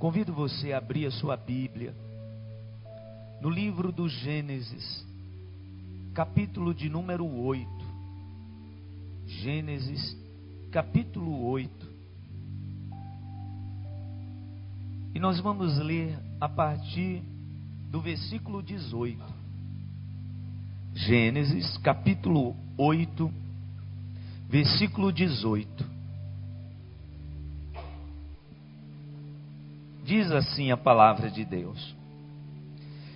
Convido você a abrir a sua Bíblia no livro do Gênesis, capítulo de número 8. Gênesis, capítulo 8. E nós vamos ler a partir do versículo 18. Gênesis, capítulo 8, versículo 18. Diz assim a palavra de Deus: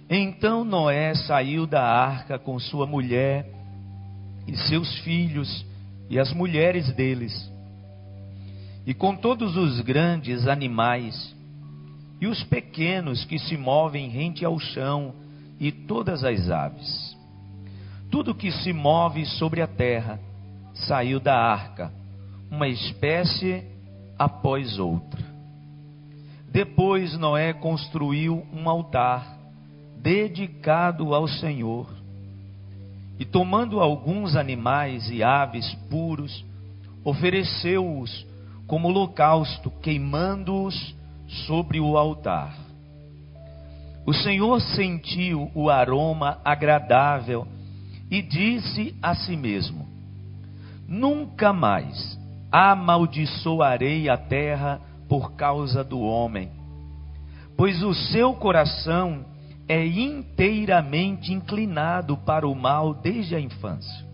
Então Noé saiu da arca com sua mulher e seus filhos e as mulheres deles, e com todos os grandes animais e os pequenos que se movem rente ao chão e todas as aves. Tudo que se move sobre a terra saiu da arca, uma espécie após outra. Depois Noé construiu um altar dedicado ao Senhor, e tomando alguns animais e aves puros, ofereceu-os como holocausto, queimando-os sobre o altar. O Senhor sentiu o aroma agradável e disse a si mesmo: Nunca mais amaldiçoarei a terra por causa do homem, pois o seu coração é inteiramente inclinado para o mal desde a infância.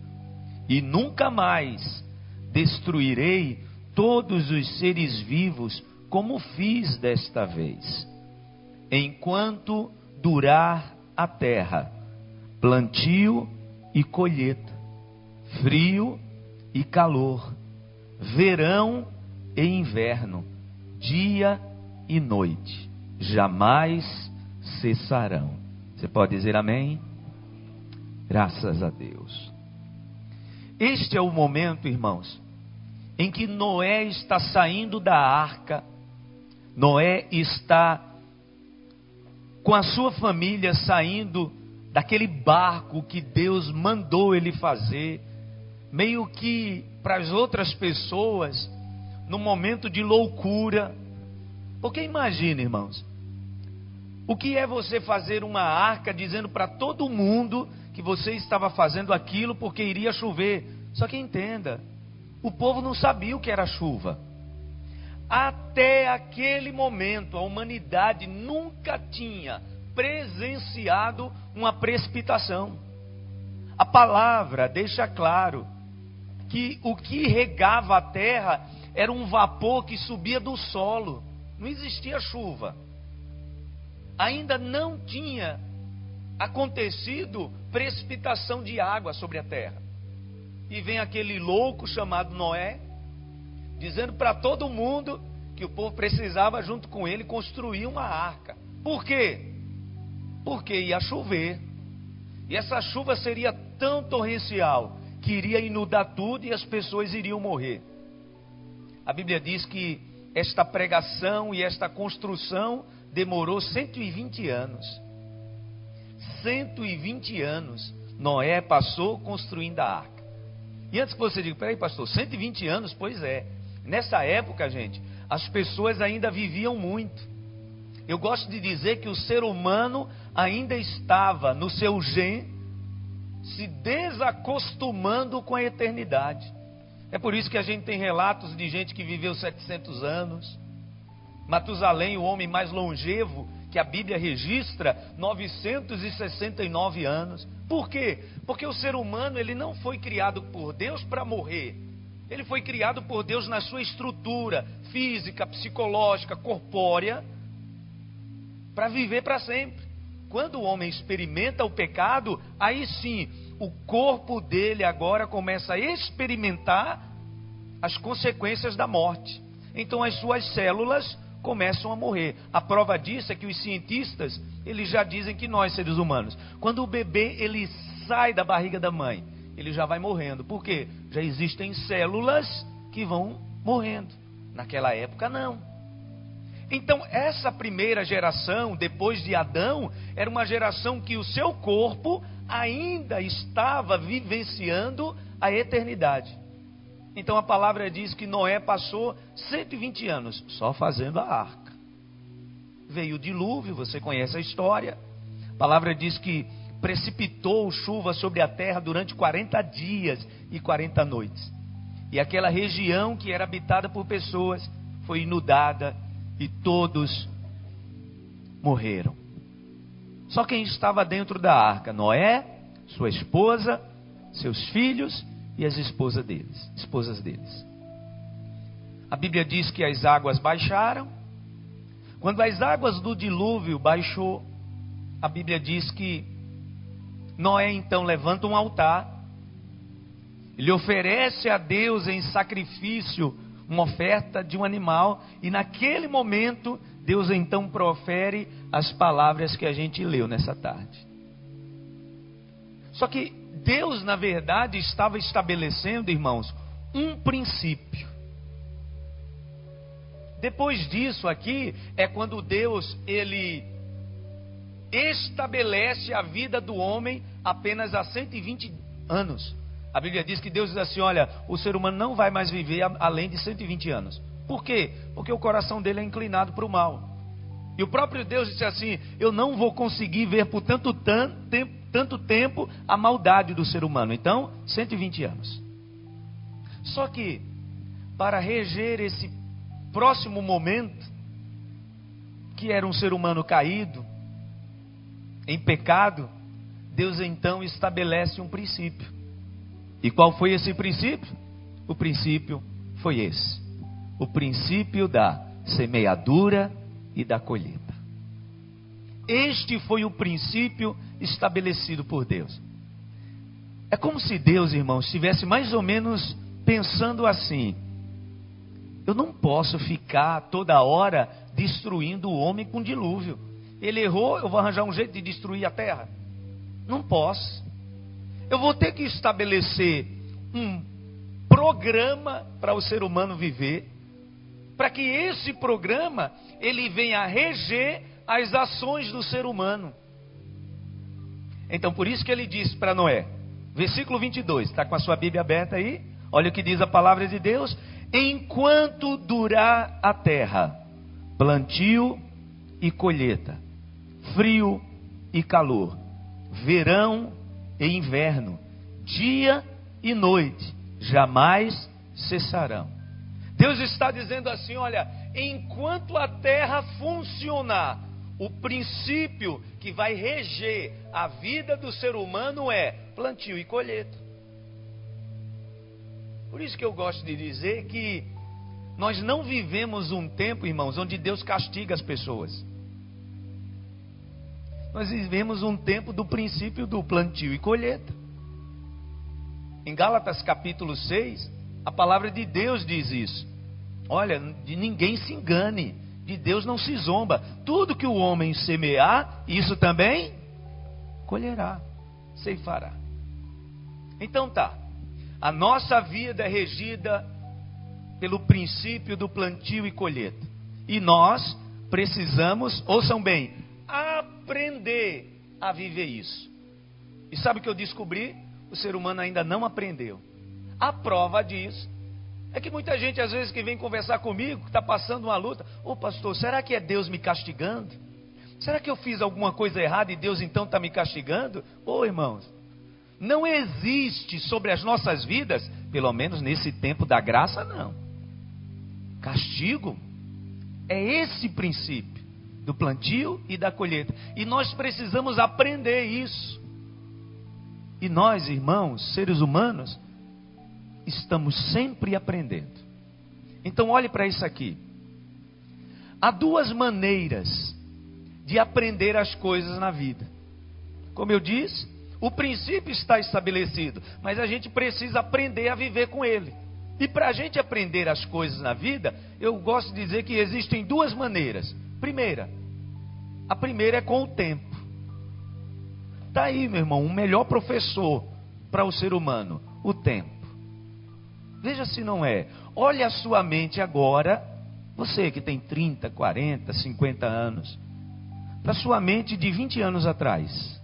E nunca mais destruirei todos os seres vivos como fiz desta vez, enquanto durar a terra, plantio e colheita, frio e calor, verão e inverno, dia e noite, jamais cessarão. Você pode dizer amém? Graças a Deus. Este é o momento, irmãos, em que Noé está saindo da arca. Noé está com a sua família saindo daquele barco que Deus mandou ele fazer, meio que para as outras pessoas, num momento de loucura. Porque imagine, irmãos, o que é você fazer uma arca dizendo para todo mundo que você estava fazendo aquilo porque iria chover? Só que entenda, o povo não sabia o que era chuva. Até aquele momento, a humanidade nunca tinha presenciado uma precipitação. A palavra deixa claro que o que regava a terra era um vapor que subia do solo. Não existia chuva. Ainda não tinha acontecido precipitação de água sobre a terra. E vem aquele louco chamado Noé, dizendo para todo mundo que o povo precisava, junto com ele, construir uma arca. Por quê? Porque ia chover. E essa chuva seria tão torrencial que iria inundar tudo e as pessoas iriam morrer. A Bíblia diz que esta pregação e esta construção demorou 120 anos. 120 anos Noé passou construindo a arca. E antes que você diga, peraí pastor, 120 anos? Pois é. Nessa época, gente, as pessoas ainda viviam muito. Eu gosto de dizer que o ser humano ainda estava no seu gen, se desacostumando com a eternidade. É por isso que a gente tem relatos de gente que viveu 700 anos. Matusalém, o homem mais longevo que a Bíblia registra, 969 anos. Por quê? Porque o ser humano, ele não foi criado por Deus para morrer. Ele foi criado por Deus na sua estrutura física, psicológica, corpórea, para viver para sempre. Quando o homem experimenta o pecado, aí sim, o corpo dele agora começa a experimentar as consequências da morte. Então as suas células começam a morrer. A prova disso é que os cientistas, eles já dizem que nós, seres humanos, quando o bebê ele sai da barriga da mãe, ele já vai morrendo. Por quê? Já existem células que vão morrendo. Naquela época não. Então essa primeira geração, depois de Adão, era uma geração que o seu corpo ainda estava vivenciando a eternidade. Então a palavra diz que Noé passou 120 anos só fazendo a arca. veio o dilúvio, você conhece a história. A palavra diz que precipitou chuva sobre a terra durante 40 dias e 40 noites. E aquela região que era habitada por pessoas foi inundada e todos morreram. Só quem estava dentro da arca? Noé, sua esposa, seus filhos e as esposas deles. A Bíblia diz que as águas baixaram. Quando as águas do dilúvio baixou, a Bíblia diz que Noé então levanta um altar. Ele oferece a Deus em sacrifício uma oferta de um animal. E naquele momento, Deus então profere as palavras que a gente leu nessa tarde. Só que Deus, na verdade, estava estabelecendo, irmãos, um princípio. Depois disso aqui, é quando Deus, ele estabelece a vida do homem apenas há 120 anos. A Bíblia diz que Deus diz assim, olha, o ser humano não vai mais viver além de 120 anos. Por quê? Porque o coração dele é inclinado para o mal. E o próprio Deus disse assim, eu não vou conseguir ver por tanto tempo a maldade do ser humano. Então, 120 anos. Só que, para reger esse próximo momento, que era um ser humano caído, em pecado, Deus então estabelece um princípio. E qual foi esse princípio? O princípio foi esse: o princípio da semeadura e da colheita. Este foi o princípio estabelecido por Deus. É como se Deus, irmãos, estivesse mais ou menos pensando assim: eu não posso ficar toda hora destruindo o homem com dilúvio. Ele errou, eu vou arranjar um jeito de destruir a terra? Não posso. Eu vou ter que estabelecer um programa para o ser humano viver, para que esse programa ele venha reger as ações do ser humano. Então por isso que ele disse para Noé, versículo 22, está com a sua Bíblia aberta aí? Olha o que diz a palavra de Deus: enquanto durar a terra, plantio e colheita, frio e calor, verão e inverno, dia e noite, jamais cessarão. Deus está dizendo assim, olha, enquanto a terra funcionar, o princípio que vai reger a vida do ser humano é plantio e colheita. Por isso que eu gosto de dizer que nós não vivemos um tempo, irmãos, onde Deus castiga as pessoas. Nós vivemos um tempo do princípio do plantio e colheita. Em Gálatas capítulo 6, a palavra de Deus diz isso. Olha, de ninguém se engane, de Deus não se zomba. Tudo que o homem semear, isso também colherá, ceifará. Então tá, a nossa vida é regida pelo princípio do plantio e colheita. E nós precisamos, ouçam bem, aprender a viver isso. E sabe o que eu descobri? O ser humano ainda não aprendeu. A prova disso é que muita gente às vezes que vem conversar comigo, que está passando uma luta, ô pastor, será que é Deus me castigando? Será que eu fiz alguma coisa errada e Deus então está me castigando? Ô irmãos, não existe sobre as nossas vidas, pelo menos nesse tempo da graça, não. Castigo é esse princípio do plantio e da colheita. E nós precisamos aprender isso. E nós, irmãos, seres humanos, estamos sempre aprendendo. Então olhe para isso aqui. Há duas maneiras de aprender as coisas na vida. Como eu disse, o princípio está estabelecido, mas a gente precisa aprender a viver com ele. E para a gente aprender as coisas na vida, eu gosto de dizer que existem duas maneiras. A primeira é com o tempo. Está aí, meu irmão, o melhor professor para o ser humano, o tempo. Veja se não é. Olhe a sua mente agora, você que tem 30, 40, 50 anos, para a sua mente de 20 anos atrás.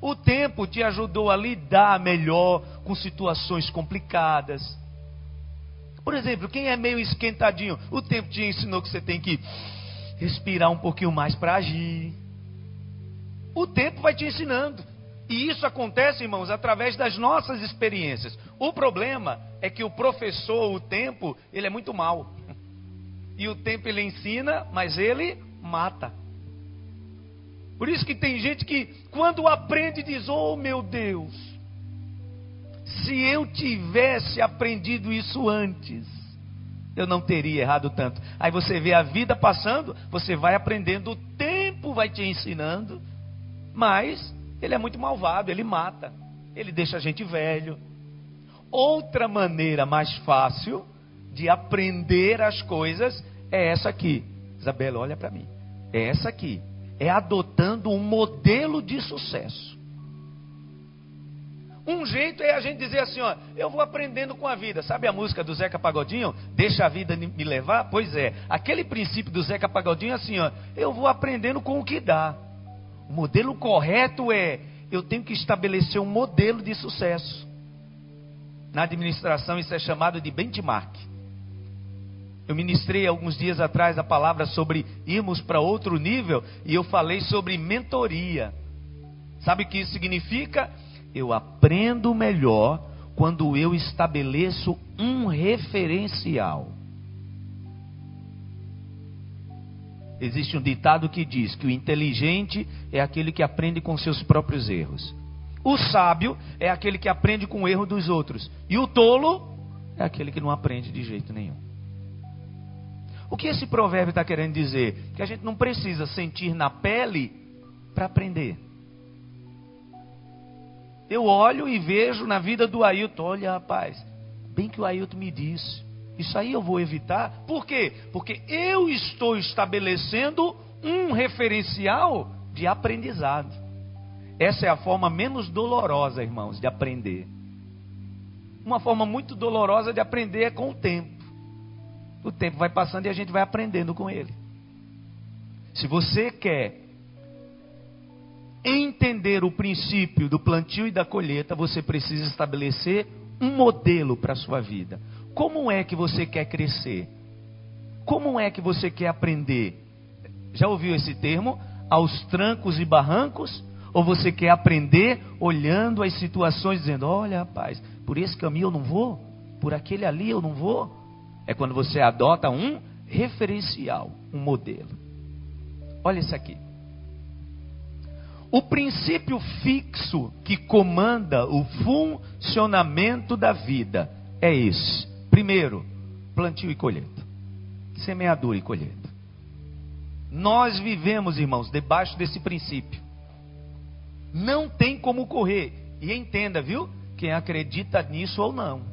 O tempo te ajudou a lidar melhor com situações complicadas. Por exemplo, quem é meio esquentadinho, o tempo te ensinou que você tem que respirar um pouquinho mais para agir. O tempo vai te ensinando. E isso acontece, irmãos, através das nossas experiências. O problema é que o professor, o tempo, ele é muito mau. E o tempo ele ensina, mas ele mata. Por isso que tem gente que, quando aprende, diz: oh meu Deus, se eu tivesse aprendido isso antes, eu não teria errado tanto. Aí você vê a vida passando, você vai aprendendo, o tempo vai te ensinando, mas ele é muito malvado, ele mata, ele deixa a gente velho. Outra maneira mais fácil de aprender as coisas é essa aqui. Isabela, olha para mim. É essa aqui. É adotando um modelo de sucesso. Um jeito é a gente dizer assim, ó, eu vou aprendendo com a vida. Sabe a música do Zeca Pagodinho? Deixa a vida me levar? Pois é, aquele princípio do Zeca Pagodinho é assim, ó, eu vou aprendendo com o que dá. O modelo correto é, eu tenho que estabelecer um modelo de sucesso. Na administração isso é chamado de benchmark. Eu ministrei alguns dias atrás a palavra sobre irmos para outro nível, e eu falei sobre mentoria. Sabe o que isso significa? Eu aprendo melhor quando eu estabeleço um referencial. Existe um ditado que diz que o inteligente é aquele que aprende com seus próprios erros. O sábio é aquele que aprende com o erro dos outros. E o tolo é aquele que não aprende de jeito nenhum. O que esse provérbio está querendo dizer? Que a gente não precisa sentir na pele para aprender. Eu olho e vejo na vida do Ailton, olha rapaz, bem que o Ailton me disse, isso aí eu vou evitar. Por quê? Porque eu estou estabelecendo um referencial de aprendizado. Essa é a forma menos dolorosa, irmãos, de aprender. Uma forma muito dolorosa de aprender é com o tempo. O tempo vai passando e a gente vai aprendendo com ele. Se você quer entender o princípio do plantio e da colheita, você precisa estabelecer um modelo para a sua vida. Como é que você quer crescer? Como é que você quer aprender? Já ouviu esse termo? Aos trancos e barrancos? Ou você quer aprender olhando as situações, dizendo, olha rapaz, por esse caminho eu não vou, por aquele ali eu não vou? É quando você adota um referencial, um modelo. Olha isso aqui. O princípio fixo que comanda o funcionamento da vida é esse. Primeiro, plantio e colheita. Semeadura e colheita. Nós vivemos, irmãos, debaixo desse princípio. Não tem como correr. E entenda, viu? Quem acredita nisso ou não.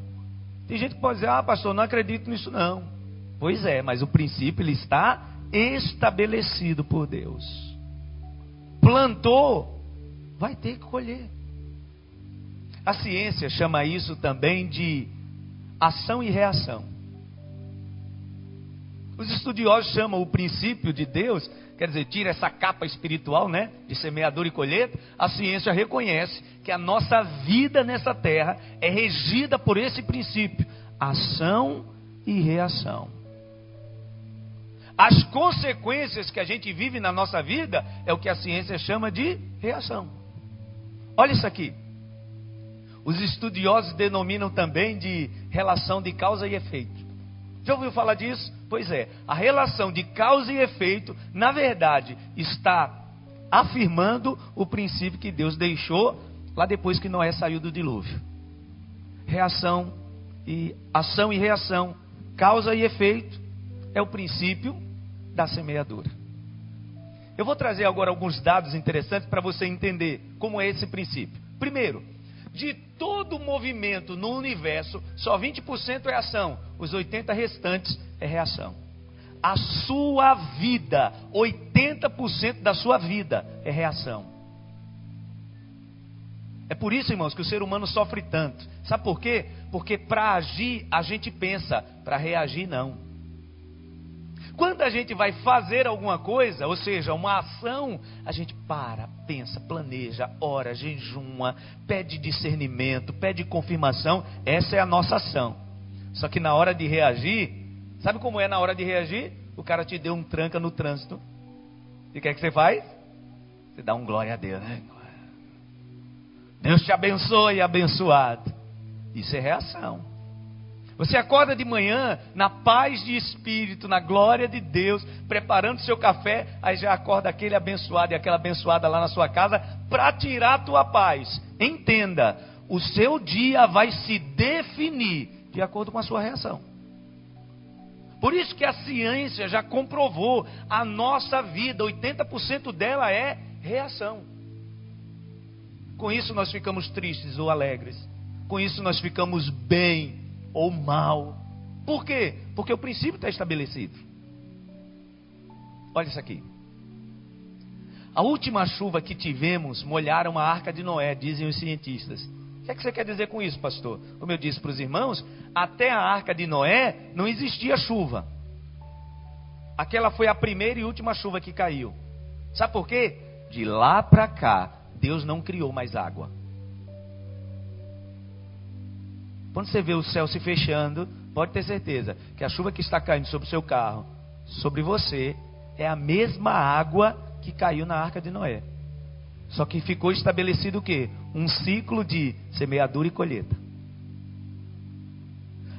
Tem gente que pode dizer, pastor, não acredito nisso não. Pois é, mas o princípio ele está estabelecido por Deus. Plantou, vai ter que colher. A ciência chama isso também de ação e reação. Os estudiosos chamam o princípio de Deus, quer dizer, tira essa capa espiritual, né, de semeadura e colheita. A ciência reconhece que a nossa vida nessa terra é regida por esse princípio, ação e reação. As consequências que a gente vive na nossa vida é o que a ciência chama de reação. Olha isso aqui. Os estudiosos denominam também de relação de causa e efeito. Já ouviu falar disso? Pois é, a relação de causa e efeito, na verdade, está afirmando o princípio que Deus deixou lá depois que Noé saiu do dilúvio. Reação e ação e reação, causa e efeito, é o princípio da semeadura. Eu vou trazer agora alguns dados interessantes para você entender como é esse princípio. Primeiro, de todo o movimento no universo, só 20% é ação, os 80% restantes é reação. A sua vida, 80% da sua vida é reação. É por isso, irmãos, que o ser humano sofre tanto. Sabe por quê? Porque para agir a gente pensa, para reagir não. Quando a gente vai fazer alguma coisa, ou seja, uma ação, a gente para, pensa, planeja, ora, jejuma, pede discernimento, pede confirmação. Essa é a nossa ação. Só que na hora de reagir, sabe como é na hora de reagir? o cara te deu um tranca no trânsito. E o que é que você faz? Você dá um glória a Deus, né? Deus te abençoe, abençoado. Isso é reação. Você acorda de manhã na paz de espírito, na glória de Deus, preparando seu café, aí já acorda aquele abençoado e aquela abençoada lá na sua casa para tirar a tua paz. Entenda, o seu dia vai se definir de acordo com a sua reação. Por isso que a ciência já comprovou, a nossa vida, 80% dela é reação. Com isso nós ficamos tristes ou alegres. Com isso nós ficamos bem ou mal. Por quê? Porque o princípio está estabelecido. Olha isso aqui. A última chuva que tivemos molharam a arca de Noé, dizem os cientistas. O que é que você quer dizer com isso, pastor? Como eu disse para os irmãos, até a arca de Noé não existia chuva. Aquela foi a primeira e última chuva que caiu. Sabe por quê? De lá para cá, Deus não criou mais água. Quando você vê o céu se fechando, pode ter certeza que a chuva que está caindo sobre o seu carro, sobre você, é a mesma água que caiu na arca de Noé. Só que ficou estabelecido o quê? Um ciclo de semeadura e colheita.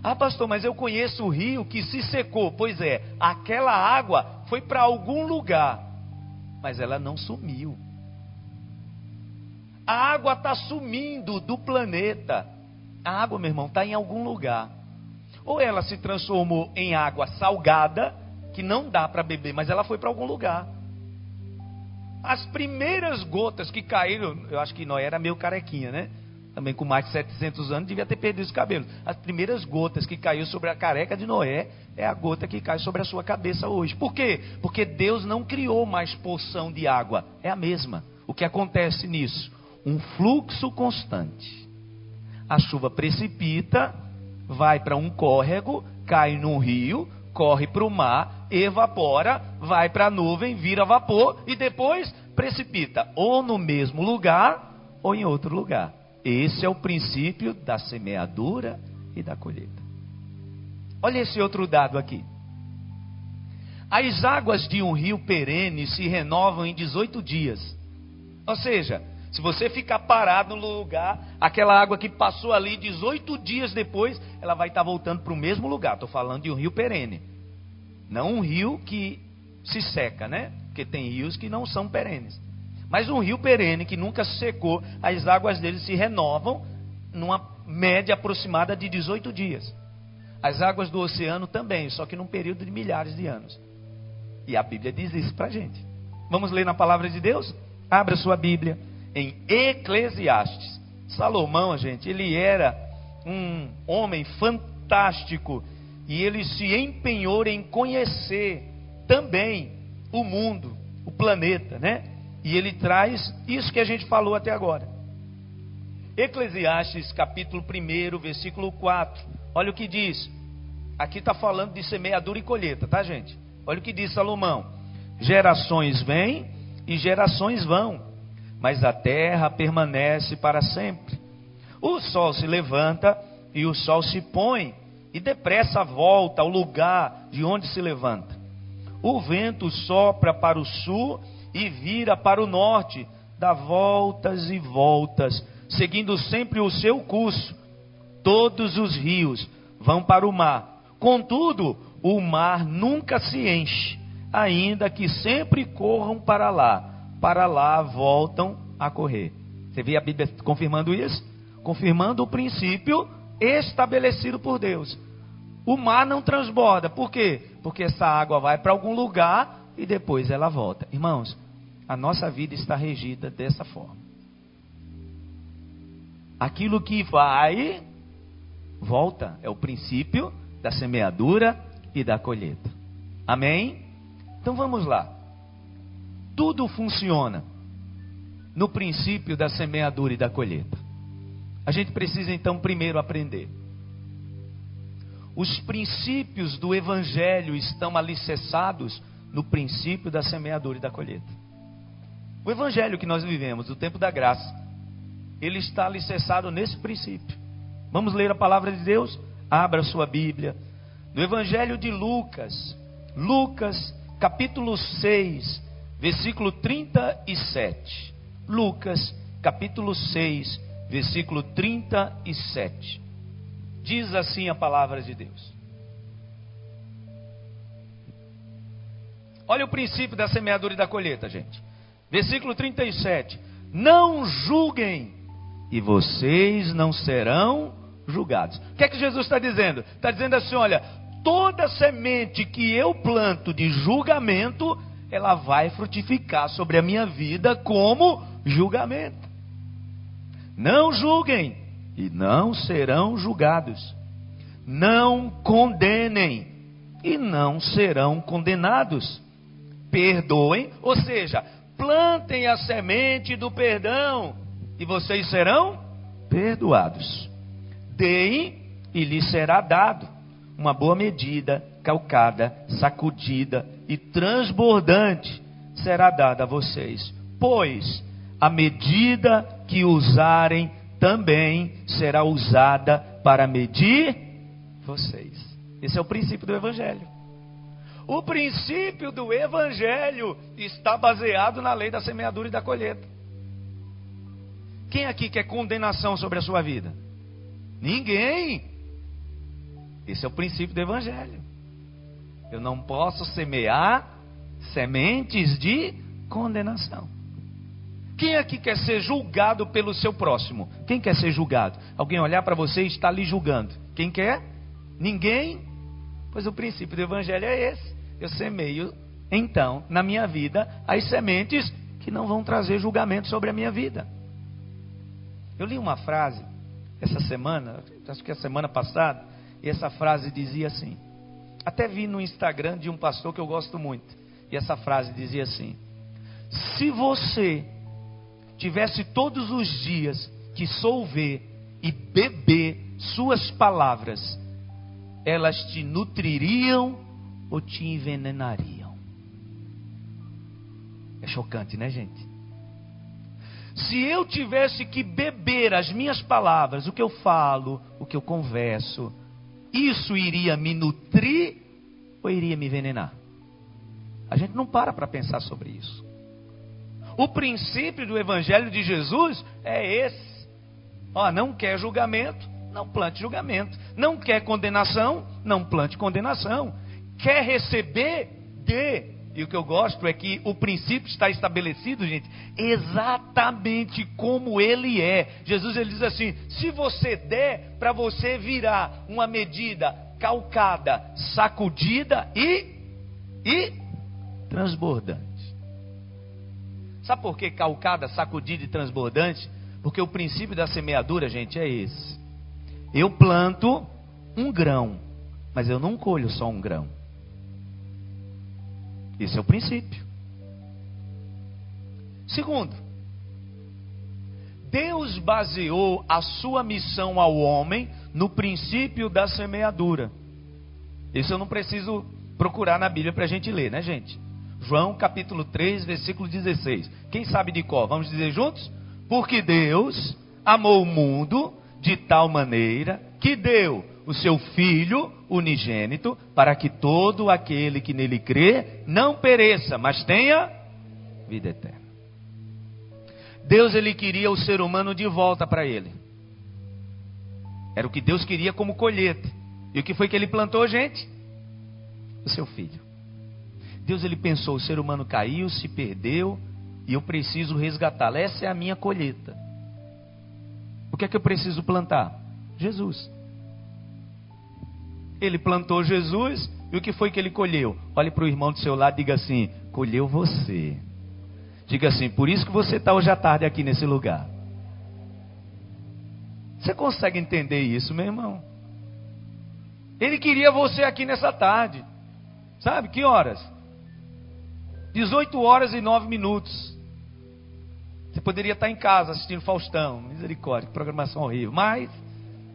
Ah, pastor, mas eu conheço o rio que se secou. Pois é, aquela água foi para algum lugar, mas ela não sumiu. A água está sumindo do planeta. A água, meu irmão, está em algum lugar. Ou ela se transformou em água salgada, que não dá para beber, mas ela foi para algum lugar. As primeiras gotas que caíram, eu acho que Noé era meio carequinha, né? Também com mais de 700 anos, devia ter perdido os cabelos. As primeiras gotas que caiu sobre a careca de Noé, é a gota que cai sobre a sua cabeça hoje. Por quê? Porque Deus não criou mais porção de água. É a mesma. O que acontece nisso? Um fluxo constante. A chuva precipita, vai para um córrego, cai num rio, corre para o mar, evapora, vai para a nuvem, vira vapor e depois precipita ou no mesmo lugar ou em outro lugar. Esse é o princípio da semeadura e da colheita. Olha esse outro dado aqui. As águas de um rio perene se renovam em 18 dias. Ou seja, se você ficar parado no lugar, aquela água que passou ali 18 dias depois, ela vai estar voltando para o mesmo lugar. Estou falando de um rio perene. Não um rio que se seca, né? Porque tem rios que não são perenes. Mas um rio perene que nunca se secou, as águas dele se renovam numa média aproximada de 18 dias. As águas do oceano também, só que num período de milhares de anos. E a Bíblia diz isso para a gente. Vamos ler na palavra de Deus? Abra sua Bíblia em Eclesiastes. Salomão, gente, ele era um homem fantástico e ele se empenhou em conhecer também o mundo, o planeta, né? E ele traz isso que a gente falou até agora. Eclesiastes capítulo 1, versículo 4. Olha o que diz. Aqui está falando de semeadura e colheita, tá, gente? Olha o que diz Salomão. Gerações vêm e gerações vão, mas a terra permanece para sempre. O sol se levanta e o sol se põe, e depressa volta ao lugar de onde se levanta. O vento sopra para o sul e vira para o norte, dá voltas e voltas, seguindo sempre o seu curso. Todos os rios vão para o mar, contudo, o mar nunca se enche, ainda que sempre corram para lá voltam a correr. Você vê a Bíblia confirmando isso? Confirmando o princípio estabelecido por Deus. O mar não transborda, por quê? Porque essa água vai para algum lugar e depois ela volta. Irmãos, a nossa vida está regida dessa forma. Aquilo que vai, volta. É o princípio da semeadura e da colheita. Amém? Então vamos lá. Tudo funciona no princípio da semeadura e da colheita. A gente precisa então primeiro aprender. Os princípios do Evangelho estão alicerçados no princípio da semeadura e da colheita. O Evangelho que nós vivemos, o tempo da graça, ele está alicerçado nesse princípio. Vamos ler a palavra de Deus? Abra sua Bíblia. No Evangelho de Lucas, Lucas, capítulo 6, versículo 37. Lucas, capítulo 6, versículo 37. Diz assim a palavra de Deus. Olha o princípio da semeadura e da colheita, gente. Versículo 37. Não julguem, e vocês não serão julgados. O que é que Jesus está dizendo? Está dizendo assim, olha, toda semente que eu planto de julgamento, ela vai frutificar sobre a minha vida como julgamento. Não julguem, e não serão julgados. Não condenem, e não serão condenados. Perdoem, ou seja, plantem a semente do perdão, e vocês serão perdoados. Deem, e lhes será dado. Uma boa medida, calcada, sacudida e transbordante será dada a vocês. Pois a medida que usarem também será usada para medir vocês. Esse é o princípio do Evangelho. O princípio do Evangelho está baseado na lei da semeadura e da colheita. Quem aqui quer condenação sobre a sua vida? Ninguém. Esse é o princípio do Evangelho. Eu não posso semear sementes de condenação. Quem aqui quer ser julgado pelo seu próximo? Quem quer ser julgado? Alguém olhar para você e está lhe julgando. Quem quer? Ninguém. Pois o princípio do Evangelho é esse. Eu semeio, então, na minha vida, as sementes que não vão trazer julgamento sobre a minha vida. Eu li uma frase essa semana, acho que a semana passada, e essa frase dizia assim. Até vi no Instagram de um pastor que eu gosto muito. E essa frase dizia assim: se você tivesse todos os dias que solver e beber suas palavras, elas te nutririam ou te envenenariam? É chocante, né, gente? Se eu tivesse que beber as minhas palavras, o que eu falo, o que eu converso, isso iria me nutrir ou iria me envenenar? A gente não para pensar sobre isso. O princípio do Evangelho de Jesus é esse. Não quer julgamento? Não plante julgamento. Não quer condenação? Não plante condenação. Quer receber? Dê. E o que eu gosto é que o princípio está estabelecido, gente, exatamente como ele é. Jesus, ele diz assim: se você der, para você virá uma medida calcada, sacudida e transbordante. Sabe por que calcada, sacudida e transbordante? Porque o princípio da semeadura, gente, é esse. Eu planto um grão, mas eu não colho só um grão. Esse é o princípio. Segundo, Deus baseou a sua missão ao homem no princípio da semeadura. Isso eu não preciso procurar na Bíblia para a gente ler, né, gente? João capítulo 3, versículo 16. Quem sabe de cor? Vamos dizer juntos? Porque Deus amou o mundo de tal maneira que deu o seu Filho unigênito, para que todo aquele que nele crê não pereça, mas tenha vida eterna. Deus, ele queria o ser humano de volta para ele. Era o que Deus queria como colheita. E o que foi que ele plantou, gente? O seu Filho. Deus, ele pensou: o ser humano caiu, se perdeu, e eu preciso resgatá-lo. Essa é a minha colheita. O que é que eu preciso plantar? Jesus. Ele plantou Jesus, e o que foi que ele colheu? Olhe para o irmão do seu lado e diga assim: colheu você. Diga assim: por isso que você está hoje à tarde aqui nesse lugar. Você consegue entender isso, meu irmão? Ele queria você aqui nessa tarde. Sabe que horas? 18 horas e 9 minutos. Você poderia estar em casa assistindo Faustão. Misericórdia, que programação horrível. Mas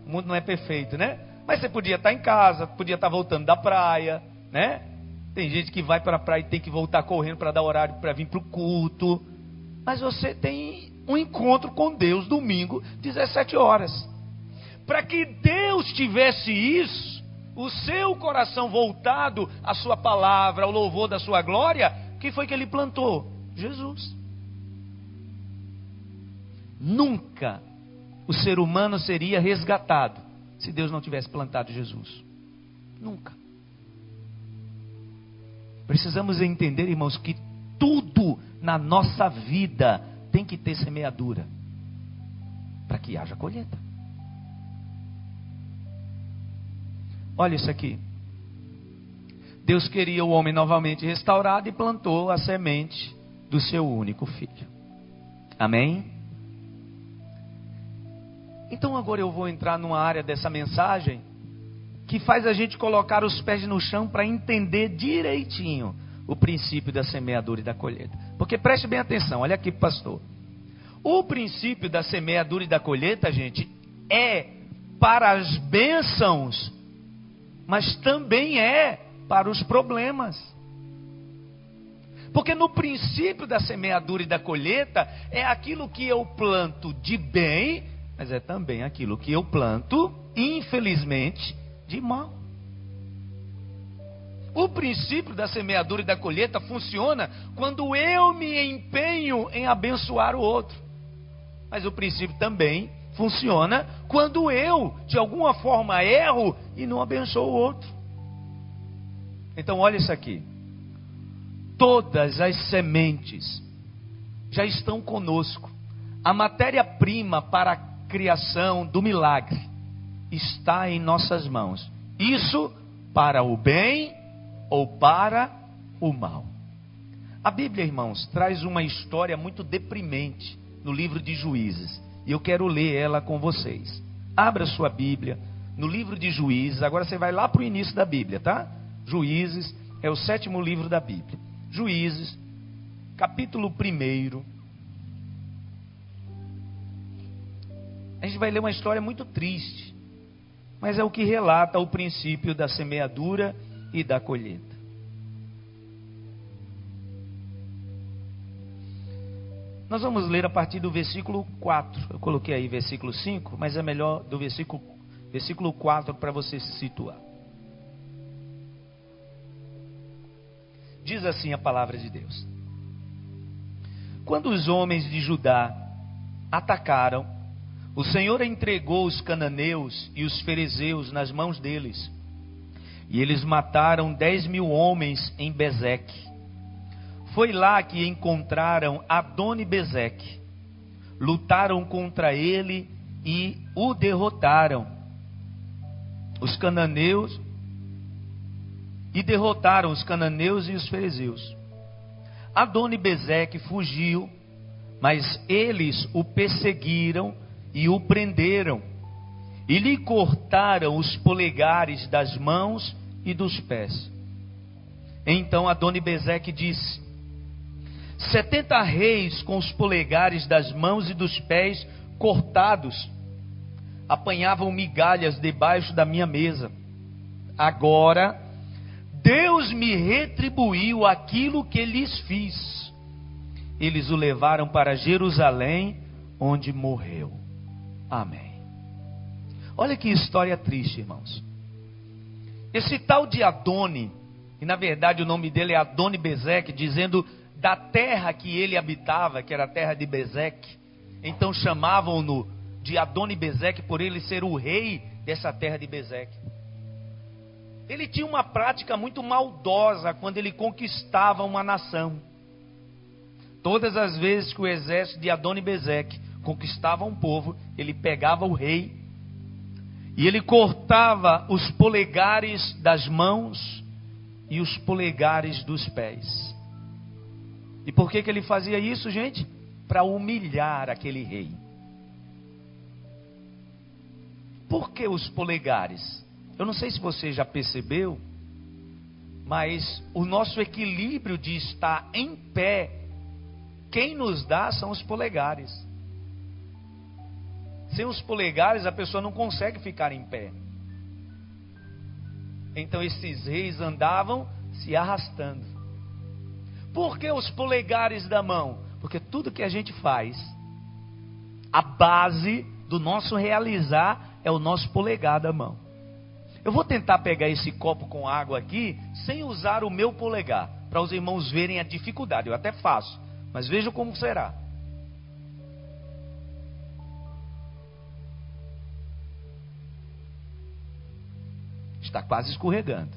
o mundo não é perfeito, né? Mas você podia estar em casa, podia estar voltando da praia, né? Tem gente que vai para a praia e tem que voltar correndo para dar horário para vir para o culto. Mas você tem um encontro com Deus domingo, 17 horas. Para que Deus tivesse isso, o seu coração voltado à sua palavra, ao louvor da sua glória, o que foi que ele plantou? Jesus. Nunca o ser humano seria resgatado se Deus não tivesse plantado Jesus. Nunca. Precisamos entender, irmãos, que tudo na nossa vida tem que ter semeadura para que haja colheita. Olha isso aqui. Deus queria o homem novamente restaurado e plantou a semente do seu único filho. Amém? Então agora eu vou entrar numa área dessa mensagem que faz a gente colocar os pés no chão para entender direitinho o princípio da semeadura e da colheita. Porque preste bem atenção, olha aqui, pastor. O princípio da semeadura e da colheita, gente, é para as bênçãos, mas também é para os problemas. Porque no princípio da semeadura e da colheita é aquilo que eu planto de bem, mas é também aquilo que eu planto, infelizmente, de mal. O princípio da semeadura e da colheita funciona quando eu me empenho em abençoar o outro. Mas o princípio também funciona quando eu, de alguma forma, erro e não abençoo o outro. Então olha isso aqui. Todas as sementes já estão conosco. A matéria-prima para a criação do milagre está em nossas mãos. Isso para o bem ou para o mal. A Bíblia, irmãos, traz uma história muito deprimente no livro de Juízes. E eu quero ler ela com vocês. Abra sua Bíblia no livro de Juízes. Agora você vai lá para o início da Bíblia, tá? Juízes é o 7º livro da Bíblia. Juízes, capítulo 1. A gente vai ler uma história muito triste, mas é o que relata o princípio da semeadura e da colheita. Nós vamos ler a partir do versículo 4. Eu coloquei aí versículo 5, mas é melhor do versículo 4 para você se situar. Diz assim a palavra de Deus: Quando os homens de Judá atacaram, o Senhor entregou os cananeus e os ferezeus nas mãos deles. E eles mataram 10.000 homens em Bezeque. Foi lá que encontraram Adoni-Bezeque. Lutaram contra ele e o derrotaram. Os cananeus e derrotaram os cananeus e os ferezeus. Adoni-Bezeque fugiu, mas eles o perseguiram e o prenderam, e lhe cortaram os polegares das mãos e dos pés. Então Adoni-Bezeque disse: 70 reis com os polegares das mãos e dos pés cortados apanhavam migalhas debaixo da minha mesa. Agora Deus me retribuiu aquilo que lhes fiz. Eles o levaram para Jerusalém, onde morreu. Amém. Olha que história triste, irmãos. Esse tal de Adoni, e na verdade o nome dele é Adoni-Bezeque, dizendo da terra que ele habitava, que era a terra de Bezeque. Então chamavam-no de Adoni-Bezeque por ele ser o rei dessa terra de Bezeque. Ele tinha uma prática muito maldosa quando ele conquistava uma nação. Todas as vezes que o exército de Adoni-Bezeque conquistava um povo, ele pegava o rei e ele cortava os polegares das mãos e os polegares dos pés. E por que ele fazia isso, gente? Para humilhar aquele rei. Por que os polegares? Eu não sei se você já percebeu, mas o nosso equilíbrio de estar em pé, quem nos dá são os polegares. Sem os polegares a pessoa não consegue ficar em pé. Então esses reis andavam se arrastando. Por que os polegares da mão? Porque tudo que a gente faz, a base do nosso realizar é o nosso polegar da mão. Eu vou tentar pegar esse copo com água aqui, sem usar o meu polegar, para os irmãos verem a dificuldade. Eu até faço, mas vejam como será. Está quase escorregando.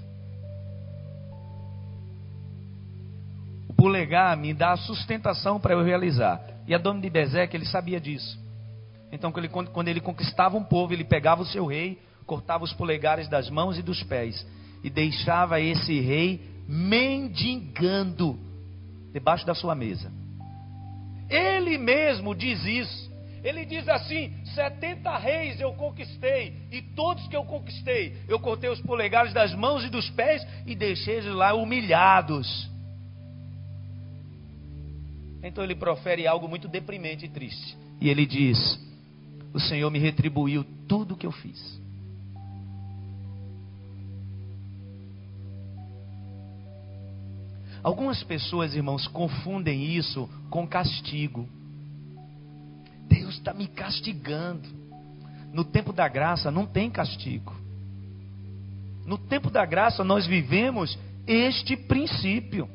O polegar me dá a sustentação para eu realizar. E Adoni-Bezeque, ele sabia disso. Então, quando ele conquistava um povo, ele pegava o seu rei, cortava os polegares das mãos e dos pés, e deixava esse rei mendigando debaixo da sua mesa. Ele mesmo diz isso. Ele diz assim: 70 reis eu conquistei, e todos que eu conquistei, eu cortei os polegares das mãos e dos pés e deixei eles lá humilhados. Então ele profere algo muito deprimente e triste. E ele diz: o Senhor me retribuiu tudo o que eu fiz. Algumas pessoas, irmãos, confundem isso com castigo. Deus está me castigando. No tempo da graça não tem castigo. No tempo da graça nós vivemos este princípio.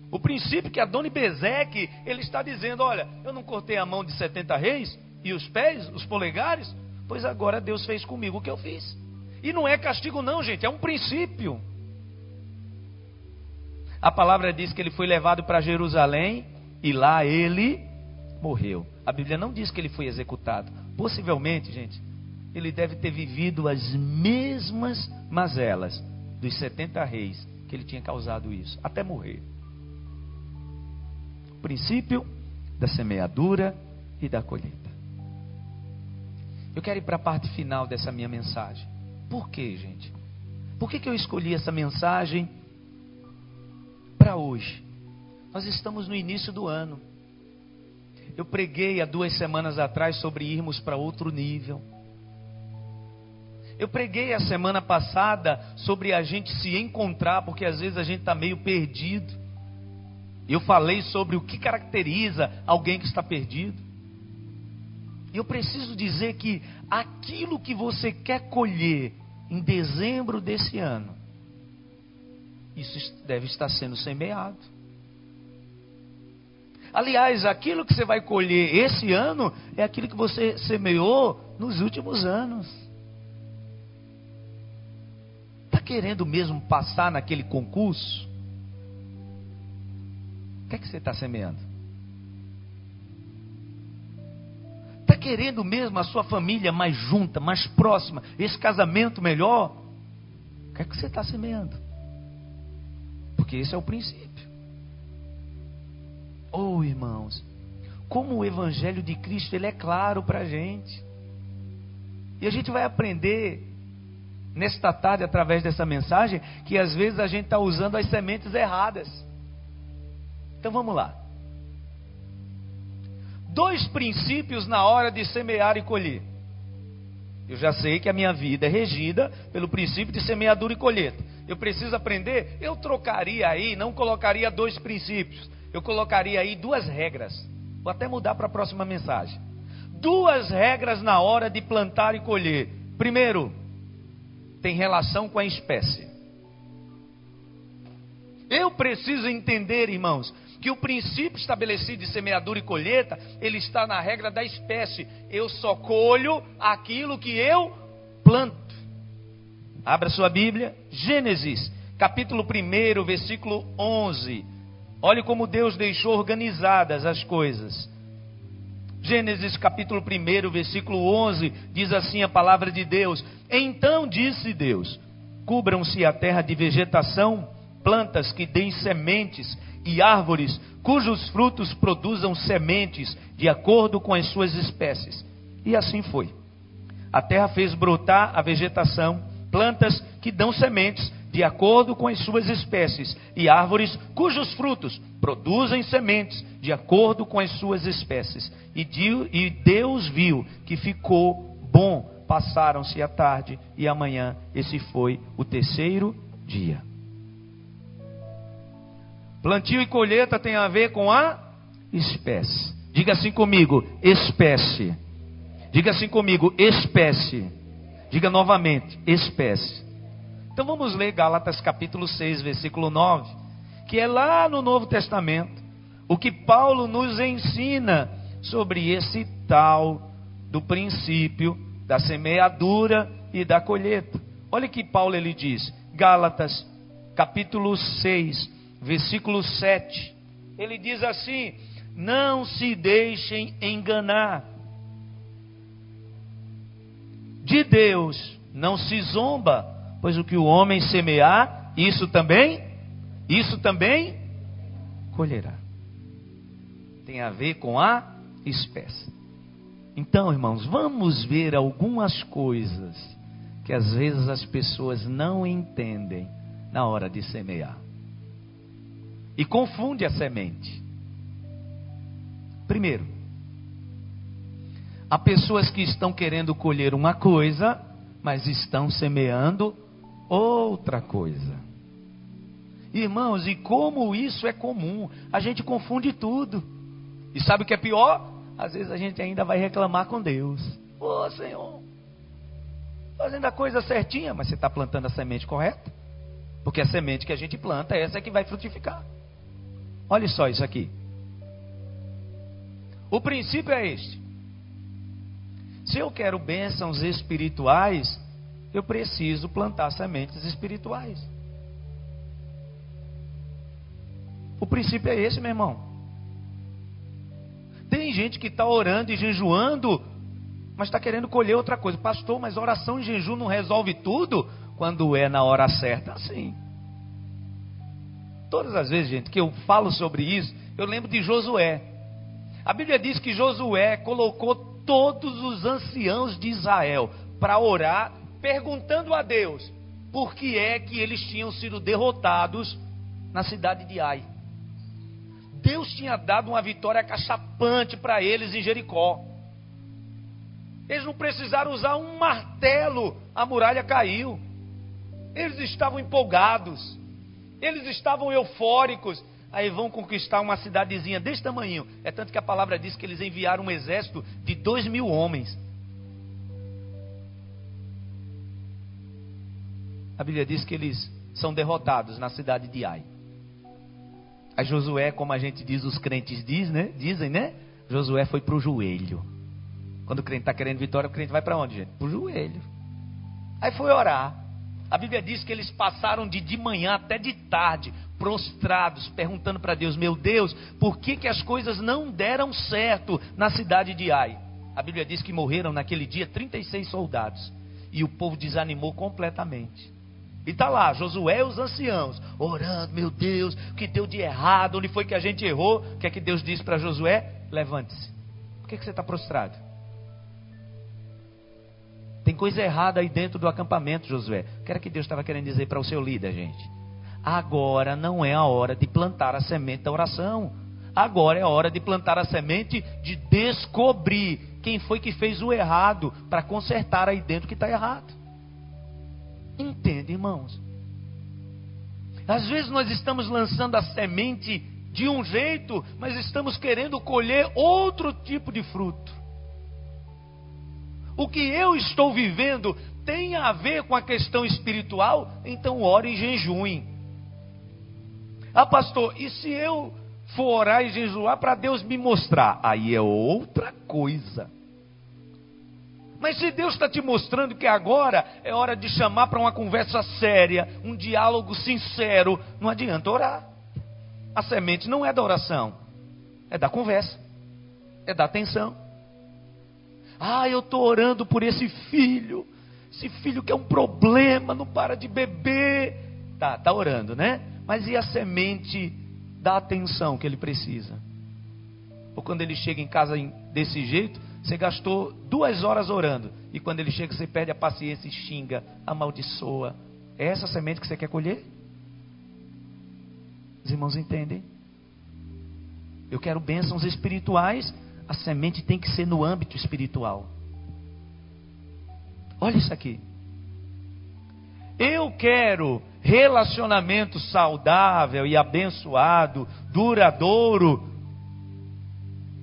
O princípio que Adoni-Bezeque, ele está dizendo: olha, eu não cortei a mão de 70 reis e os pés, os polegares, pois agora Deus fez comigo o que eu fiz. E não é castigo não, gente, é um princípio. A palavra diz que ele foi levado para Jerusalém e lá ele morreu. A Bíblia não diz que ele foi executado. Possivelmente, gente, ele deve ter vivido as mesmas mazelas dos 70 reis que ele tinha causado isso, até morrer. O princípio da semeadura e da colheita. Eu quero ir para a parte final dessa minha mensagem. Por quê, gente? Por que eu escolhi essa mensagem para hoje? Nós estamos no início do ano. Eu preguei há 2 semanas atrás sobre irmos para outro nível. Eu preguei a semana passada sobre a gente se encontrar, porque às vezes a gente está meio perdido. Eu falei sobre o que caracteriza alguém que está perdido. E eu preciso dizer que aquilo que você quer colher em dezembro desse ano, isso deve estar sendo semeado. Aliás, aquilo que você vai colher esse ano é aquilo que você semeou nos últimos anos. Está querendo mesmo passar naquele concurso? O que é que você está semeando? Está querendo mesmo a sua família mais junta, mais próxima, esse casamento melhor? O que é que você está semeando? Porque esse é o princípio. Oh, irmãos, como o Evangelho de Cristo, ele é claro para a gente. E a gente vai aprender nesta tarde, através dessa mensagem, que às vezes a gente está usando as sementes erradas. Então vamos lá. 2 princípios na hora de semear e colher. Eu já sei que a minha vida é regida pelo princípio de semeadura e colheita. Eu preciso aprender. Eu trocaria aí, não colocaria 2 princípios. Eu colocaria aí 2 regras. Vou até mudar para a próxima mensagem. 2 regras na hora de plantar e colher. Primeiro, tem relação com a espécie. Eu preciso entender, irmãos, que o princípio estabelecido de semeadura e colheita, ele está na regra da espécie. Eu só colho aquilo que eu planto. Abra sua Bíblia, Gênesis, capítulo 1, versículo 11. Olhe como Deus deixou organizadas as coisas. Gênesis capítulo 1, versículo 11, diz assim a palavra de Deus: então disse Deus: cubram-se a terra de vegetação, plantas que deem sementes e árvores cujos frutos produzam sementes de acordo com as suas espécies. E assim foi. A terra fez brotar a vegetação, plantas que dão sementes de acordo com as suas espécies, e árvores cujos frutos produzem sementes de acordo com as suas espécies. E Deus viu que ficou bom. Passaram-se a tarde e a manhã. Esse foi o 3º dia. Plantio e colheita tem a ver com a espécie. Diga assim comigo: espécie. Diga assim comigo: espécie. Diga novamente, espécie. Então vamos ler Gálatas capítulo 6, versículo 9, que é lá no Novo Testamento, o que Paulo nos ensina sobre esse tal do princípio da semeadura e da colheita. Olha que Paulo ele diz, Gálatas capítulo 6, versículo 7. Ele diz assim: não se deixem enganar. De Deus não se zomba, pois o que o homem semear, isso também colherá. Tem a ver com a espécie. Então, irmãos, vamos ver algumas coisas que às vezes as pessoas não entendem na hora de semear. E confunde a semente. Primeiro, há pessoas que estão querendo colher uma coisa, mas estão semeando outra coisa. Irmãos, e como isso é comum, a gente confunde tudo. E sabe o que é pior? Às vezes a gente ainda vai reclamar com Deus. Ô Senhor, fazendo a coisa certinha, mas você está plantando a semente correta? Porque a semente que a gente planta, essa é que vai frutificar. Olha só isso aqui. O princípio é este. Se eu quero bênçãos espirituais, eu preciso plantar sementes espirituais. O princípio é esse, meu irmão. Tem gente que está orando e jejuando, mas está querendo colher outra coisa. Pastor, mas oração e jejum não resolve tudo? Quando é na hora certa, sim. Todas as vezes, gente, que eu falo sobre isso, eu lembro de Josué. A Bíblia diz que Josué colocou todos os anciãos de Israel para orar, perguntando a Deus por que é que eles tinham sido derrotados na cidade de Ai. Deus tinha dado uma vitória cachapante para eles em Jericó. Eles não precisaram usar um martelo, a muralha caiu. Eles estavam empolgados, eles estavam eufóricos. Aí vão conquistar uma cidadezinha desse tamanho. É tanto que a palavra diz que eles enviaram um exército de 2.000 homens. A Bíblia diz que eles são derrotados na cidade de Ai. A Josué, como a gente diz, os crentes dizem, né? Josué foi para o joelho. Quando o crente está querendo vitória, o crente vai para onde, gente? Para o joelho. Aí foi orar. A Bíblia diz que eles passaram de manhã até de tarde, prostrados, perguntando para Deus: meu Deus, por que as coisas não deram certo na cidade de Ai? A Bíblia diz que morreram naquele dia 36 soldados. E o povo desanimou completamente. E está lá, Josué e os anciãos, orando: meu Deus, o que deu de errado? Onde foi que a gente errou? O que é que Deus disse para Josué? Levante-se. Por que você está prostrado? Tem coisa errada aí dentro do acampamento, Josué. O que era que Deus estava querendo dizer para o seu líder, gente? Agora não é a hora de plantar a semente da oração. Agora é a hora de plantar a semente de descobrir quem foi que fez o errado, para consertar aí dentro o que está errado. Entende, irmãos? Às vezes nós estamos lançando a semente de um jeito, mas estamos querendo colher outro tipo de fruto. O que eu estou vivendo tem a ver com a questão espiritual? Então ore e jejue. Ah, pastor, e se eu for orar e jejuar para Deus me mostrar? Aí é outra coisa. Mas se Deus está te mostrando que agora é hora de chamar para uma conversa séria, um diálogo sincero, não adianta orar. A semente não é da oração, é da conversa, é da atenção. Ah, eu estou orando por esse filho que é um problema, não para de beber. Tá orando, né? Mas e a semente da atenção que ele precisa? Ou quando ele chega em casa desse jeito, você gastou 2 horas orando, e quando ele chega você perde a paciência e xinga, amaldiçoa. É essa semente que você quer colher? Os irmãos entendem? Eu quero bênçãos espirituais, a semente tem que ser no âmbito espiritual. Olha isso aqui. Eu quero relacionamento saudável e abençoado, duradouro.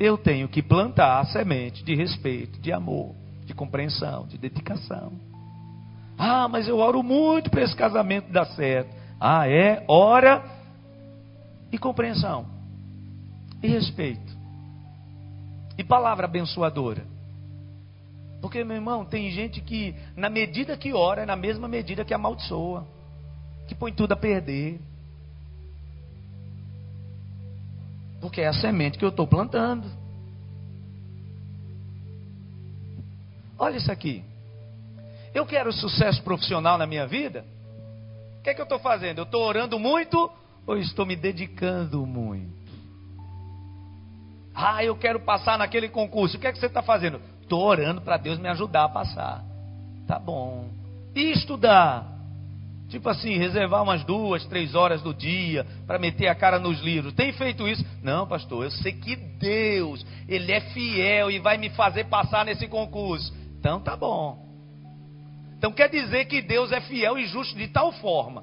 Eu tenho que plantar a semente de respeito, de amor, de compreensão, de dedicação. Ah, mas eu oro muito para esse casamento dar certo. Ah, é? Ora e compreensão. E respeito. E palavra abençoadora. Porque, meu irmão, tem gente que, na medida que ora, é na mesma medida que amaldiçoa. Que põe tudo a perder. Porque é a semente que eu estou plantando. Olha isso aqui. Eu quero sucesso profissional na minha vida. O que é que eu estou fazendo? Eu estou orando muito ou estou me dedicando muito? Ah, eu quero passar naquele concurso. O que é que você está fazendo? Estou orando para Deus me ajudar a passar. Tá bom. E estudar? Tipo assim, reservar umas 2, 3 horas do dia para meter a cara nos livros. Tem feito isso? Não, pastor, eu sei que Deus, Ele é fiel e vai me fazer passar nesse concurso. Então tá bom. Então quer dizer que Deus é fiel e justo de tal forma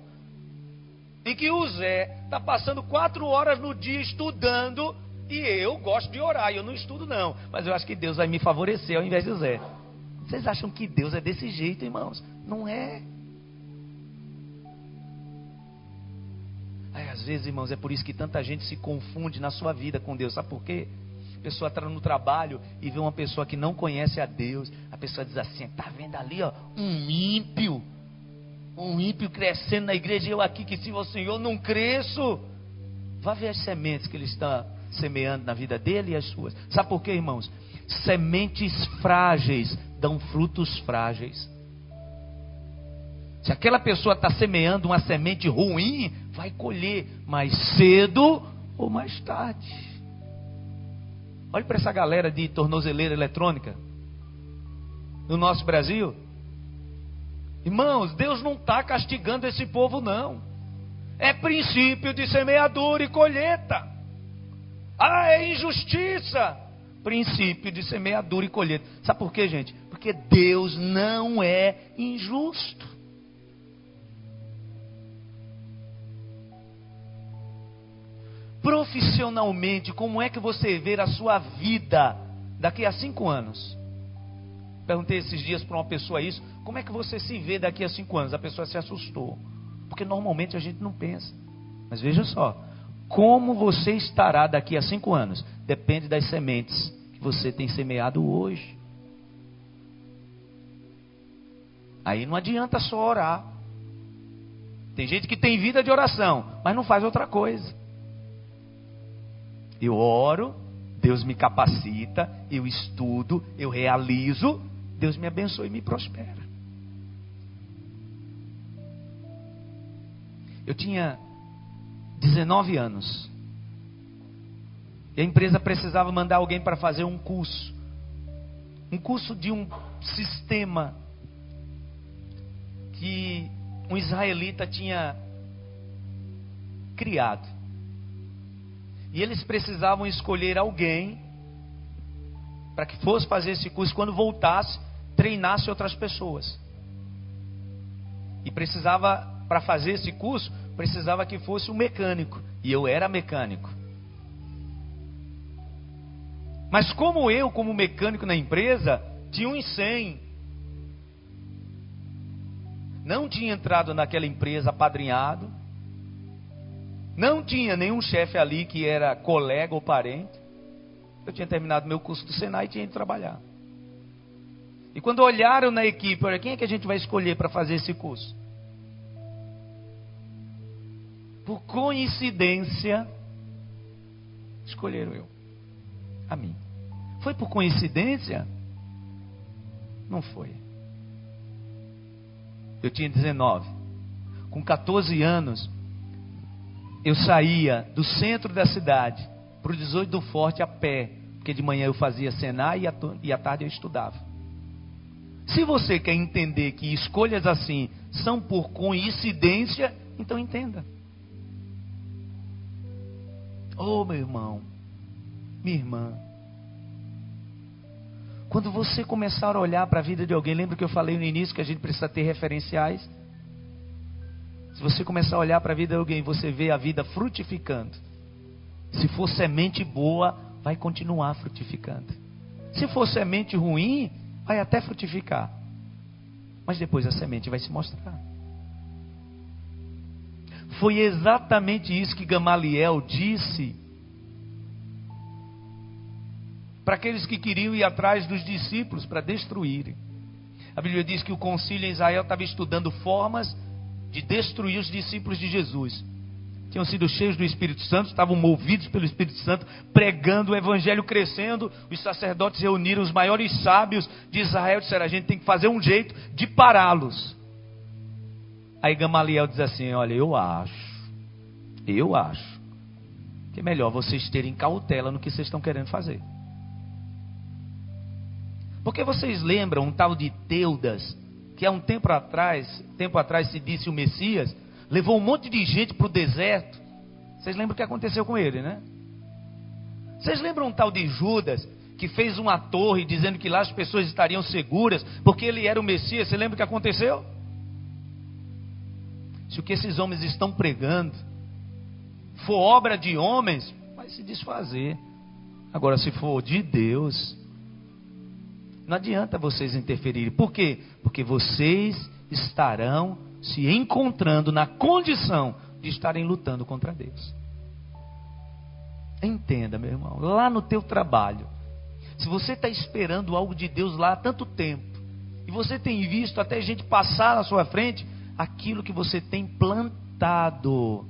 em que o Zé está passando 4 horas no dia estudando e eu gosto de orar. Eu não estudo não, mas eu acho que Deus vai me favorecer ao invés do Zé. Vocês acham que Deus é desse jeito, irmãos? Não é. Às vezes, irmãos, é por isso que tanta gente se confunde na sua vida com Deus. Sabe por quê? A pessoa está no trabalho e vê uma pessoa que não conhece a Deus. A pessoa diz assim: está vendo ali, ó, um ímpio crescendo na igreja e eu aqui que sirvo ao Senhor não cresço. Vá ver as sementes que Ele está semeando na vida dele e as suas. Sabe por quê, irmãos? Sementes frágeis dão frutos frágeis. Se aquela pessoa está semeando uma semente ruim, vai colher mais cedo ou mais tarde. Olhe para essa galera de tornozeleira eletrônica no nosso Brasil. Irmãos, Deus não está castigando esse povo não. É princípio de semeadura e colheita. Ah, é injustiça. Princípio de semeadura e colheita. Sabe por quê, gente? Porque Deus não é injusto. Profissionalmente, como é que você vê a sua vida daqui a 5 anos? Perguntei esses dias para uma pessoa isso. Como é que você se vê daqui a 5 anos? A pessoa se assustou. Porque normalmente a gente não pensa. Mas veja só. Como você estará daqui a 5 anos? Depende das sementes que você tem semeado hoje. Aí não adianta só orar. Tem gente que tem vida de oração, mas não faz outra coisa. Eu oro, Deus me capacita, eu estudo, eu realizo, Deus me abençoa e me prospera. Eu tinha 19 anos. E a empresa precisava mandar alguém para fazer um curso. Um curso de um sistema que um israelita tinha criado. E eles precisavam escolher alguém para que fosse fazer esse curso, quando voltasse, treinasse outras pessoas. E precisava, para fazer esse curso, precisava que fosse um mecânico. E eu era mecânico. Mas como eu, como mecânico na empresa, tinha uns 100. Não tinha entrado naquela empresa apadrinhado. Não tinha nenhum chefe ali que era colega ou parente. Eu tinha terminado meu curso do Senai e tinha ido trabalhar. E quando olharam na equipe, olha, quem é que a gente vai escolher para fazer esse curso? Por coincidência, escolheram eu. A mim. Foi por coincidência? Não foi. Eu tinha 19. Com 14 anos, eu saía do centro da cidade para o 18 do Forte a pé, porque de manhã eu fazia Senai e à tarde eu estudava. Se você quer entender que escolhas assim são por coincidência, então entenda. Oh, meu irmão, minha irmã, quando você começar a olhar para a vida de alguém, lembra que eu falei no início que a gente precisa ter referenciais? Se você começar a olhar para a vida de alguém, você vê a vida frutificando. Se for semente boa, vai continuar frutificando. Se for semente ruim, vai até frutificar, mas depois a semente vai se mostrar. Foi exatamente isso que Gamaliel disse para aqueles que queriam ir atrás dos discípulos para destruírem. A Bíblia diz que o concílio em Israel estava estudando formas de destruir os discípulos de Jesus. Tinham sido cheios do Espírito Santo, estavam movidos pelo Espírito Santo, pregando o evangelho crescendo. Os sacerdotes reuniram os maiores sábios de Israel e disseram: a gente tem que fazer um jeito de pará-los. Aí Gamaliel diz assim: olha, eu acho que é melhor vocês terem cautela no que vocês estão querendo fazer. Porque vocês lembram um tal de Teudas, que há um tempo atrás se disse o Messias, levou um monte de gente para o deserto. Vocês lembram o que aconteceu com ele, né? Vocês lembram um tal de Judas, que fez uma torre dizendo que lá as pessoas estariam seguras, porque ele era o Messias? Você lembra o que aconteceu? Se o que esses homens estão pregando for obra de homens, vai se desfazer. Agora, se for de Deus, não adianta vocês interferirem. Por quê? Porque vocês estarão se encontrando na condição de estarem lutando contra Deus. Entenda, meu irmão, lá no teu trabalho, se você está esperando algo de Deus lá há tanto tempo, e você tem visto até gente passar na sua frente, aquilo que você tem plantado,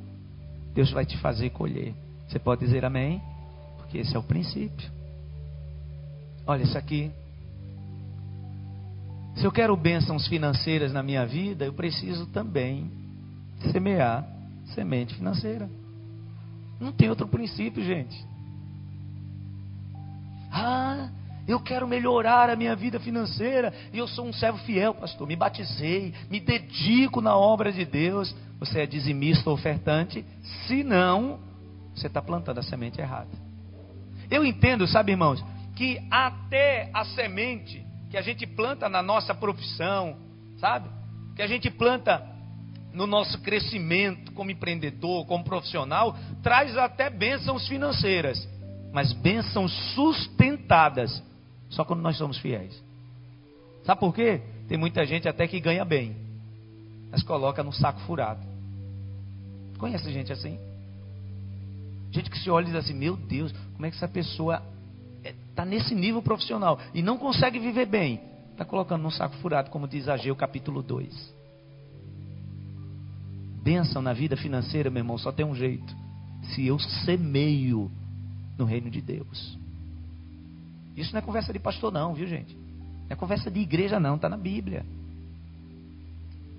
Deus vai te fazer colher. Você pode dizer amém? Porque esse é o princípio. Olha isso aqui. Se eu quero bênçãos financeiras na minha vida, eu preciso também semear semente financeira. Não tem outro princípio, gente. Eu quero melhorar a minha vida financeira, e eu sou um servo fiel, pastor, me batizei, me dedico na obra de Deus. Você é dizimista ou ofertante? Se não, você está plantando a semente errada. Eu entendo, sabe, irmãos, que até a semente que a gente planta na nossa profissão, sabe? Que a gente planta no nosso crescimento como empreendedor, como profissional, traz até bênçãos financeiras, mas bênçãos sustentadas só quando nós somos fiéis. Sabe por quê? Tem muita gente até que ganha bem, mas coloca no saco furado. Conhece gente assim? Gente que se olha e diz assim: meu Deus, como é que essa pessoa está nesse nível profissional e não consegue viver bem? Está colocando num saco furado, como diz Ageu capítulo 2. Bênção na vida financeira, meu irmão, só tem um jeito: se eu semeio no reino de Deus. Isso não é conversa de pastor não, viu, gente? Não é conversa de igreja não, está na Bíblia.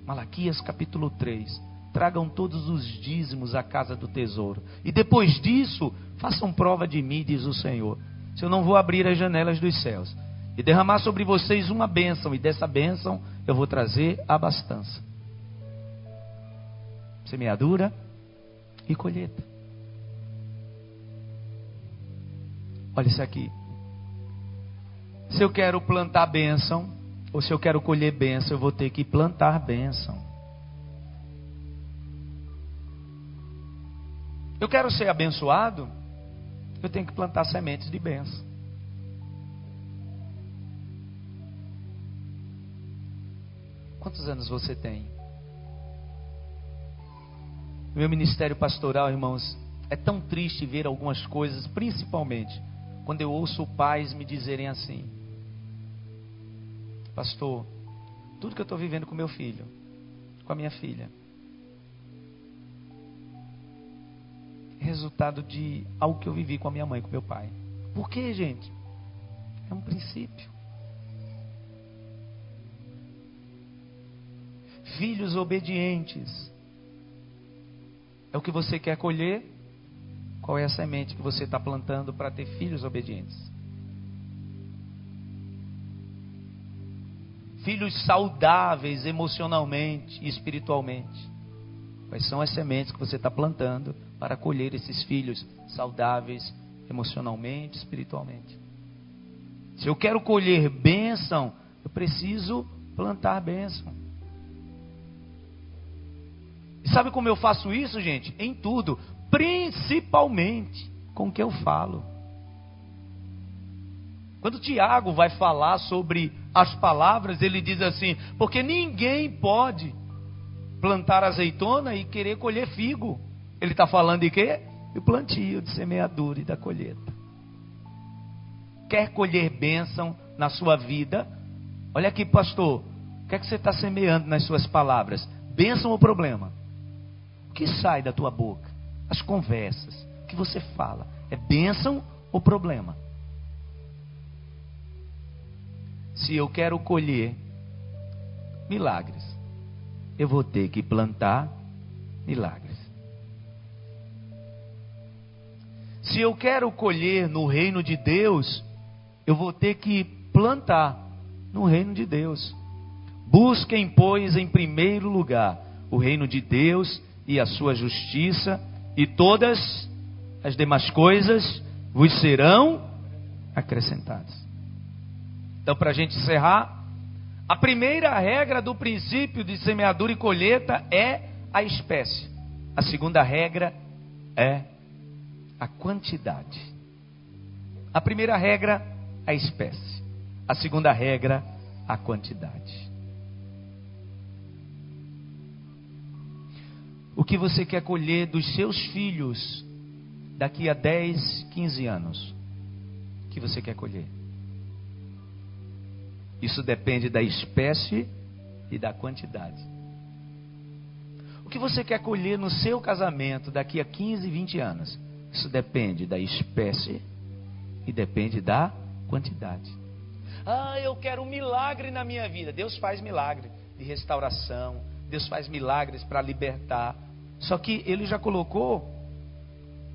Malaquias capítulo 3. Tragam todos os dízimos à casa do tesouro, e depois disso façam prova de mim, diz o Senhor, se eu não vou abrir as janelas dos céus e derramar sobre vocês uma bênção, e dessa bênção eu vou trazer abastança. Semeadura e colheita. Olha isso aqui. Se eu quero plantar bênção, ou se eu quero colher bênção, eu vou ter que plantar bênção. Eu quero ser abençoado, eu tenho que plantar sementes de bênção. Quantos anos você tem? Meu ministério pastoral, irmãos, é tão triste ver algumas coisas, principalmente quando eu ouço pais me dizerem assim: pastor, tudo que eu estou vivendo com meu filho, com a minha filha, é resultado de algo que eu vivi com a minha mãe e com meu pai. Por quê, gente? É um princípio. Filhos obedientes. É o que você quer colher? Qual é a semente que você está plantando para ter filhos obedientes? Filhos saudáveis emocionalmente e espiritualmente. Quais são as sementes que você está plantando para colher esses filhos saudáveis emocionalmente e espiritualmente? Se eu quero colher bênção, eu preciso plantar bênção. E sabe como eu faço isso, gente? Em tudo. Principalmente com o que eu falo. Quando Tiago vai falar sobre as palavras, ele diz assim: porque ninguém pode plantar azeitona e querer colher figo. Ele está falando de quê? Do plantio, de semeadura e da colheita. Quer colher bênção na sua vida? Olha aqui, pastor, o que é que você está semeando nas suas palavras? Bênção ou problema? O que sai da tua boca? As conversas, o que você fala, é bênção ou problema? Se eu quero colher milagres, eu vou ter que plantar milagres. Se eu quero colher no reino de Deus, eu vou ter que plantar no reino de Deus. Busquem, pois, em primeiro lugar o reino de Deus e a sua justiça, e todas as demais coisas vos serão acrescentadas. Então, para a gente encerrar, a primeira regra do princípio de semeadura e colheita é a espécie. A segunda regra é a quantidade. A primeira regra, a espécie. A segunda regra, a quantidade. O que você quer colher dos seus filhos daqui a 10, 15 anos? O que você quer colher? Isso depende da espécie e da quantidade. O que você quer colher no seu casamento daqui a 15, 20 anos? Isso depende da espécie e depende da quantidade. Ah, eu quero um milagre na minha vida. Deus faz milagre de restauração. Deus faz milagres para libertar. Só que Ele já colocou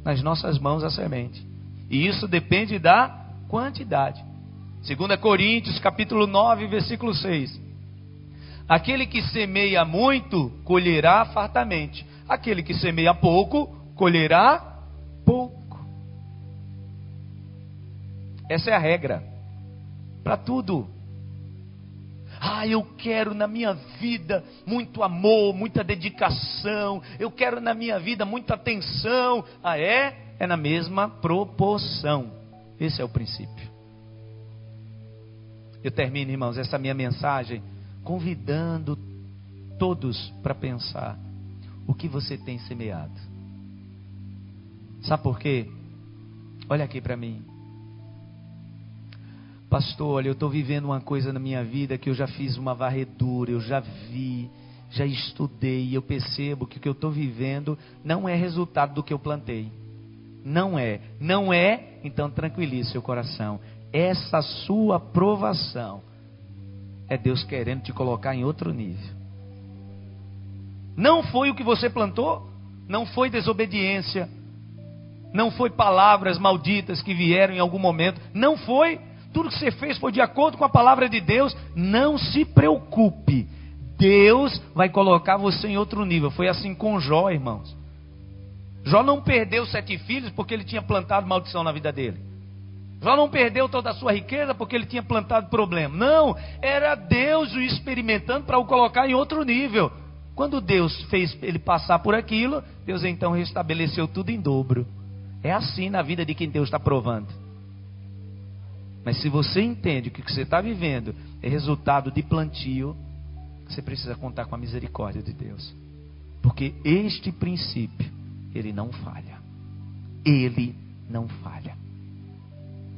nas nossas mãos a semente. E isso depende da quantidade. 2 Coríntios capítulo 9, versículo 6. Aquele que semeia muito, colherá fartamente. Aquele que semeia pouco, colherá pouco. Essa é a regra para tudo. Ah, eu quero na minha vida muito amor, muita dedicação. Eu quero na minha vida muita atenção. Ah, é? É na mesma proporção. Esse é o princípio. Eu termino, irmãos, essa minha mensagem convidando todos para pensar o que você tem semeado. Sabe por quê? Olha aqui para mim. Pastor, olha, eu estou vivendo uma coisa na minha vida que eu já fiz uma varredura, eu já vi, já estudei, e eu percebo que o que eu estou vivendo não é resultado do que eu plantei. Não é. Não é, então tranquilize seu coração. Essa sua provação é Deus querendo te colocar em outro nível. Não foi o que você plantou, não foi desobediência, não foi palavras malditas que vieram em algum momento, não foi. Tudo que você fez foi de acordo com a palavra de Deus. Não se preocupe, Deus vai colocar você em outro nível. Foi assim com Jó, irmãos. Jó não perdeu 7 filhos porque ele tinha plantado maldição na vida dele. Jó não perdeu toda a sua riqueza porque ele tinha plantado problema. Não, era Deus o experimentando para o colocar em outro nível. Quando Deus fez ele passar por aquilo, Deus então restabeleceu tudo em dobro. É assim na vida de quem Deus está provando. Mas se você entende que o que você está vivendo é resultado de plantio, você precisa contar com a misericórdia de Deus. Porque este princípio, ele não falha. Ele não falha.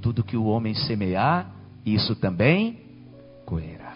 Tudo que o homem semear, isso também colherá.